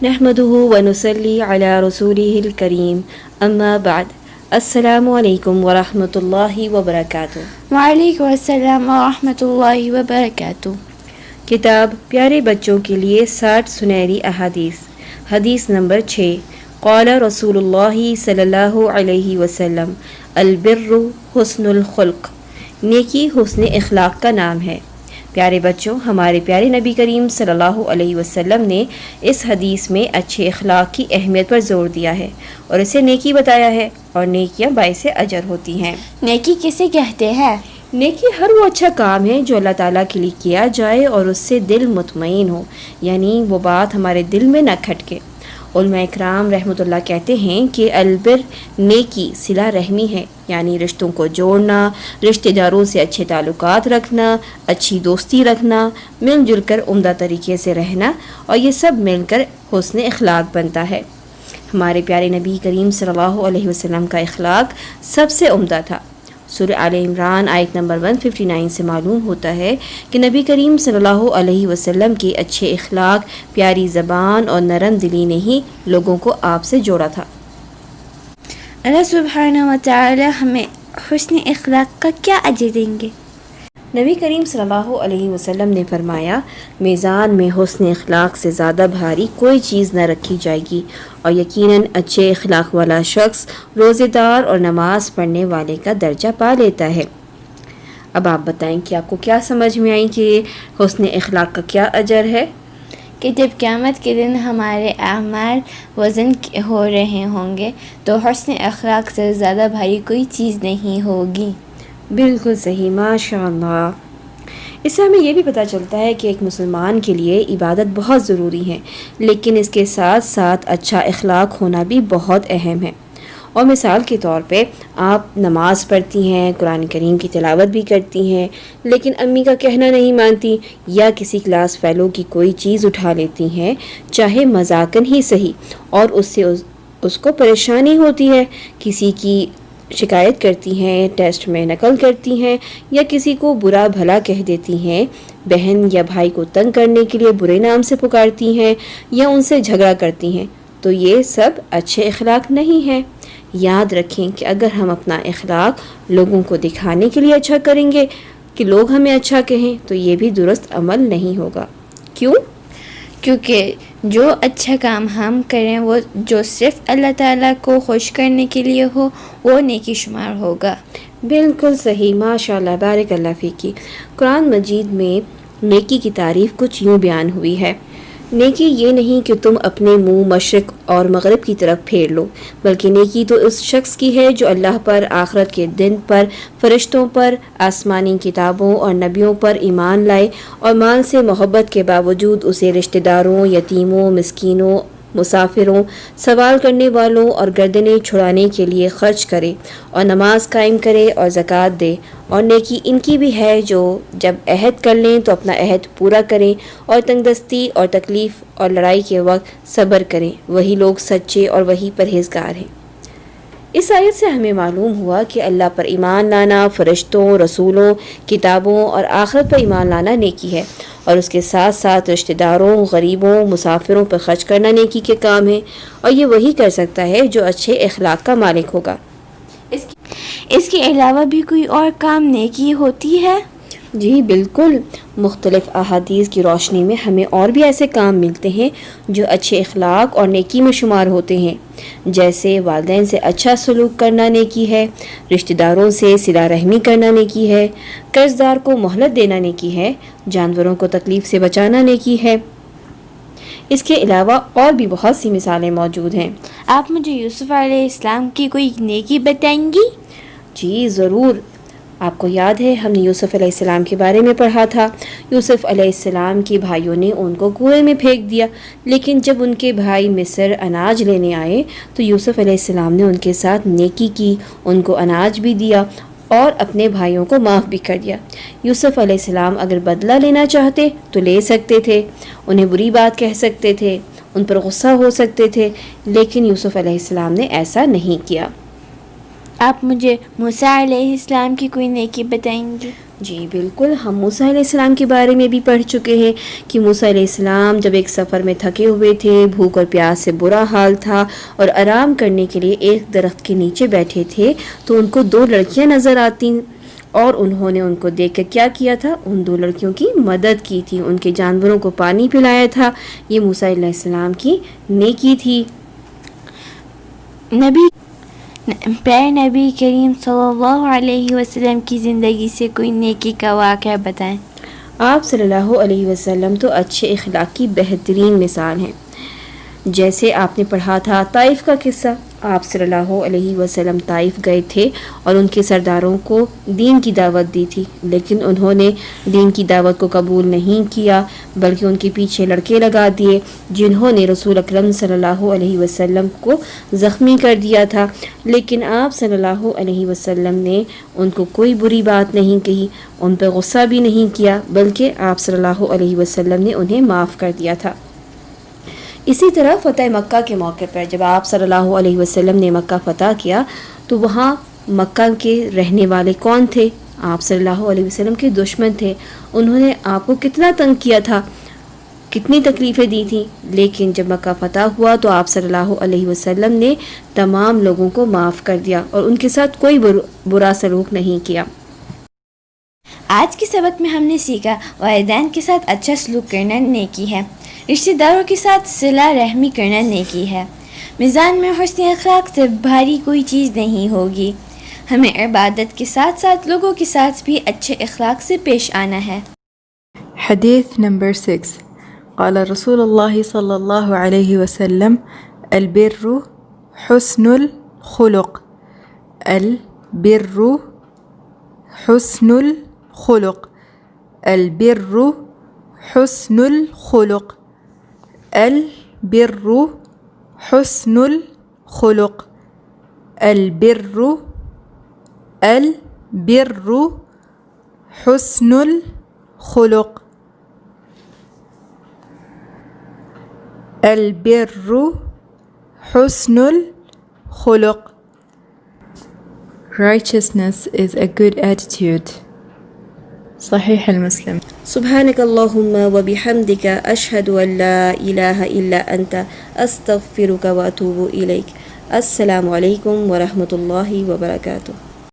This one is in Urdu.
نحمده ونصلي على رسوله الكريم اما بعد السلام علیکم ورحمۃ اللہ وبرکاتہ۔ وعلیکم السلام ورحمۃ اللہ وبرکاتہ۔ کتاب پیارے بچوں کے لیے 60 سنہری احادیث، حدیث نمبر 6۔ قال رسول اللہ صلی اللہ علیہ وسلم البر حسن الخلق، نیکی حسن اخلاق کا نام ہے۔ پیارے بچوں، ہمارے پیارے نبی کریم صلی اللہ علیہ وسلم نے اس حدیث میں اچھے اخلاق کی اہمیت پر زور دیا ہے اور اسے نیکی بتایا ہے، اور نیکیاں باعث اجر ہوتی ہیں۔ نیکی کسے کہتے ہیں؟ نیکی ہر وہ اچھا کام ہے جو اللہ تعالیٰ کے لیے کیا جائے اور اس سے دل مطمئن ہو، یعنی وہ بات ہمارے دل میں نہ کھٹکے۔ علماء اکرام رحمۃ اللہ کہتے ہیں کہ البر نیکی صلہ رحمی ہے، یعنی رشتوں کو جوڑنا، رشتہ داروں سے اچھے تعلقات رکھنا، اچھی دوستی رکھنا، مل جل کر عمدہ طریقے سے رہنا، اور یہ سب مل کر حسن اخلاق بنتا ہے۔ ہمارے پیارے نبی کریم صلی اللہ علیہ وسلم کا اخلاق سب سے عمدہ تھا۔ سورہ آل عمران آیت نمبر 159 سے معلوم ہوتا ہے کہ نبی کریم صلی اللہ علیہ وسلم کے اچھے اخلاق، پیاری زبان اور نرم دلی نے ہی لوگوں کو آپ سے جوڑا تھا۔ اللہ سبحانہ و تعالی ہمیں حسن اخلاق کا کیا اجر دیں گے؟ نبی کریم صلی اللہ علیہ وسلم نے فرمایا، میزان میں حسن اخلاق سے زیادہ بھاری کوئی چیز نہ رکھی جائے گی، اور یقیناً اچھے اخلاق والا شخص روزے دار اور نماز پڑھنے والے کا درجہ پا لیتا ہے۔ اب آپ بتائیں کہ آپ کو کیا سمجھ میں آئی کہ حسن اخلاق کا کیا اجر ہے؟ کہ جب قیامت کے دن ہمارے اعمال وزن ہو رہے ہوں گے تو حسن اخلاق سے زیادہ بھاری کوئی چیز نہیں ہوگی۔ بالکل صحیح، ماشاء اللہ۔ اس سے ہمیں یہ بھی پتہ چلتا ہے کہ ایک مسلمان کے لیے عبادت بہت ضروری ہے، لیکن اس کے ساتھ ساتھ اچھا اخلاق ہونا بھی بہت اہم ہے۔ اور مثال کے طور پہ آپ نماز پڑھتی ہیں، قرآن کریم کی تلاوت بھی کرتی ہیں، لیکن امی کا کہنا نہیں مانتی، یا کسی کلاس فیلو کی کوئی چیز اٹھا لیتی ہیں، چاہے مذاقاً ہی صحیح، اور اس سے اس کو پریشانی ہوتی ہے، کسی کی شکایت کرتی ہیں، ٹیسٹ میں نقل کرتی ہیں، یا کسی کو برا بھلا کہہ دیتی ہیں، بہن یا بھائی کو تنگ کرنے کے لیے برے نام سے پکارتی ہیں، یا ان سے جھگڑا کرتی ہیں، تو یہ سب اچھے اخلاق نہیں ہیں۔ یاد رکھیں کہ اگر ہم اپنا اخلاق لوگوں کو دکھانے کے لیے اچھا کریں گے کہ لوگ ہمیں اچھا کہیں، تو یہ بھی درست عمل نہیں ہوگا۔ کیوں؟ کیونکہ جو اچھا کام ہم کریں وہ جو صرف اللہ تعالیٰ کو خوش کرنے کے لیے ہو، وہ نیکی شمار ہوگا۔ بالکل صحیح، ماشاء اللہ، بارک اللہ فیکی۔ قرآن مجید میں نیکی کی تعریف کچھ یوں بیان ہوئی ہے، نیکی یہ نہیں کہ تم اپنے منہ مشرق اور مغرب کی طرف پھیر لو، بلکہ نیکی تو اس شخص کی ہے جو اللہ پر، آخرت کے دن پر، فرشتوں پر، آسمانی کتابوں اور نبیوں پر ایمان لائے، اور مال سے محبت کے باوجود اسے رشتہ داروں، یتیموں، مسکینوں، مسافروں، سوال کرنے والوں اور گردنیں چھڑانے کے لیے خرچ کرے، اور نماز قائم کرے اور زکوٰۃ دے۔ اور نیکی ان کی بھی ہے جو جب عہد کر لیں تو اپنا عہد پورا کریں، اور تنگ دستی اور تکلیف اور لڑائی کے وقت صبر کریں، وہی لوگ سچے اور وہی پرہیزگار ہیں۔ اس آیت سے ہمیں معلوم ہوا کہ اللہ پر ایمان لانا، فرشتوں، رسولوں، کتابوں اور آخرت پر ایمان لانا نیکی ہے، اور اس کے ساتھ ساتھ رشتہ داروں، غریبوں، مسافروں پر خرچ کرنا نیکی کے کام ہے، اور یہ وہی کر سکتا ہے جو اچھے اخلاق کا مالک ہوگا۔ اس کے علاوہ بھی کوئی اور کام نیکی ہوتی ہے؟ جی بالکل، مختلف احادیث کی روشنی میں ہمیں اور بھی ایسے کام ملتے ہیں جو اچھے اخلاق اور نیکی میں شمار ہوتے ہیں، جیسے والدین سے اچھا سلوک کرنا نیکی ہے، رشتہ داروں سے صلہ رحمی کرنا نیکی ہے، قرض دار کو مہلت دینا نیکی ہے، جانوروں کو تکلیف سے بچانا نیکی ہے۔ اس کے علاوہ اور بھی بہت سی مثالیں موجود ہیں۔ آپ مجھے یوسف علیہ السلام کی کوئی نیکی بتائیں گی؟ جی ضرور۔ آپ کو یاد ہے ہم نے یوسف علیہ السلام کے بارے میں پڑھا تھا۔ یوسف علیہ السلام کے بھائیوں نے ان کو کنویں میں پھینک دیا، لیکن جب ان کے بھائی مصر اناج لینے آئے تو یوسف علیہ السلام نے ان کے ساتھ نیکی کی، ان کو اناج بھی دیا اور اپنے بھائیوں کو معاف بھی کر دیا۔ یوسف علیہ السلام اگر بدلہ لینا چاہتے تو لے سکتے تھے، انہیں بری بات کہہ سکتے تھے، ان پر غصہ ہو سکتے تھے، لیکن یوسف علیہ السلام نے ایسا نہیں کیا۔ آپ مجھے موسیٰ علیہ السلام کی کوئی نیکی بتائیں گے؟ جی بالکل، ہم موسیٰ علیہ السلام کے بارے میں بھی پڑھ چکے ہیں کہ موسیٰ علیہ السلام جب ایک سفر میں تھکے ہوئے تھے، بھوک اور پیاس سے برا حال تھا اور آرام کرنے کے لیے ایک درخت کے نیچے بیٹھے تھے تو ان کو 2 لڑکیاں نظر آتی اور انہوں نے ان کو دیکھ کر کیا کیا تھا؟ ان 2 لڑکیوں کی مدد کی تھی، ان کے جانوروں کو پانی پلایا تھا۔ یہ موسیٰ علیہ السلام کی نیکی تھی۔ نبی کریم صلی اللہ علیہ وسلم کی زندگی سے کوئی نیکی کا واقعہ بتائیں۔ آپ صلی اللہ علیہ وسلم تو اچھے اخلاق کی بہترین مثال ہیں۔ جیسے آپ نے پڑھا تھا طائف کا قصہ، آپ صلی اللہ علیہ وسلم طائف گئے تھے اور ان کے سرداروں کو دین کی دعوت دی تھی، لیکن انہوں نے دین کی دعوت کو قبول نہیں کیا بلکہ ان کے پیچھے لڑکے لگا دیے جنہوں نے رسول اکرم صلی اللہ علیہ وسلم کو زخمی کر دیا تھا، لیکن آپ صلی اللہ علیہ وسلم نے ان کو کوئی بری بات نہیں کہی، ان پہ غصہ بھی نہیں کیا، بلکہ آپ صلی اللہ علیہ وسلم نے انہیں معاف کر دیا تھا۔ اسی طرح فتح مکہ کے موقع پر جب آپ صلی اللہ علیہ وسلم نے مکہ فتح کیا تو وہاں مکہ کے رہنے والے کون تھے؟ آپ صلی اللہ علیہ وسلم کے دشمن تھے۔ انہوں نے آپ کو کتنا تنگ کیا تھا، کتنی تکلیفیں دی تھیں، لیکن جب مکہ فتح ہوا تو آپ صلی اللہ علیہ وسلم نے تمام لوگوں کو معاف کر دیا اور ان کے ساتھ کوئی برا سلوک نہیں کیا۔ آج کے سبق میں ہم نے سیکھا والدین کے ساتھ اچھا سلوک کرنا نیکی ہے، رشتہ داروں کے ساتھ صلہ رحمی کرنا نیکی ہے، میزان میں حسن اخلاق سے بھاری کوئی چیز نہیں ہوگی، ہمیں عبادت کے ساتھ ساتھ لوگوں کے ساتھ بھی اچھے اخلاق سے پیش آنا ہے۔ حدیث نمبر 6 قال رسول اللہ صلی اللہ علیہ وسلم البر حسن الخلق البر حسن الخلق البر حسن الخلق البر حسن الخلق البر حسن الخلق البر حسن الخلق Righteousness is a good attitude. صحیح المسلم. سبحانك اللهم وبحمدك أشهد أن لا إله إلا أنت أستغفرك وأتوب إليك. السلام عليكم ورحمة الله وبركاته.